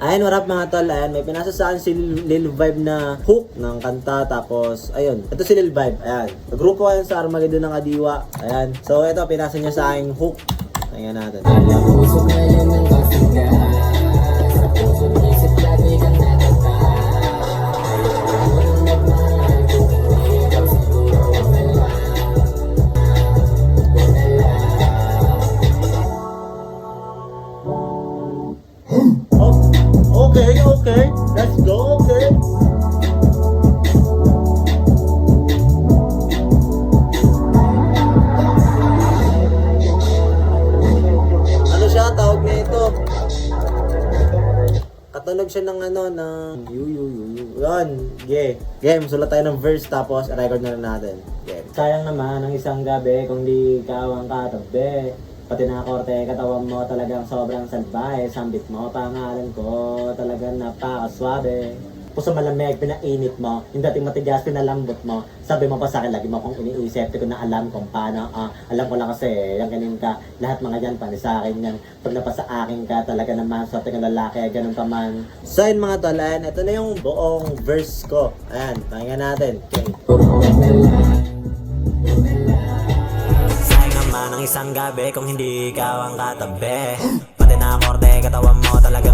Ayan, what up mga tol, ayan, may pinasa sa akin si Lil Vibe na hook ng kanta, tapos, ayun, ito si Lil Vibe, ayan, nagrupo kayo sa Armageddon ng Kadiwa, ayan, so ito, pinasa niya sa akin hook, tingnan natin. Puso ngayon ng kasangga, sa puso isip lagi kang natata. Ayoko nagmahal, kung hindi ikaw siguro okay lang. Okay, let's go, okay. Ano siya, tawag na ito? Katunog siya ng ano, ng Yan, game, sulat tayo ng verse tapos record na rin natin. Game. Sayang naman ang isang gabi kung di ikaw ang katabi. Pati na korte, katawan mo talagang sobrang salbay. Sambit mo, pangalan ko talagang napakaswabe. Puso malamig, pinainit mo. Yung dating matigas, pinalambot mo. Sabi mo pa sa akin, lagi mo kong iniisip. Di ko na alam kung paano. Alam ko lang kasi, yung ganun ka. Lahat mga yan, pani sa akin yan. Pag napasa akin ka, talaga naman. Swerte ng lalaki, ganun ka man. So yun mga tol, ayan, ito na yung buong verse ko. Ayan, pakinggan natin. Okay. Sayang naman ang isang gabi kung hindi ikaw ang katabi. Pati na korte, katawan mo talaga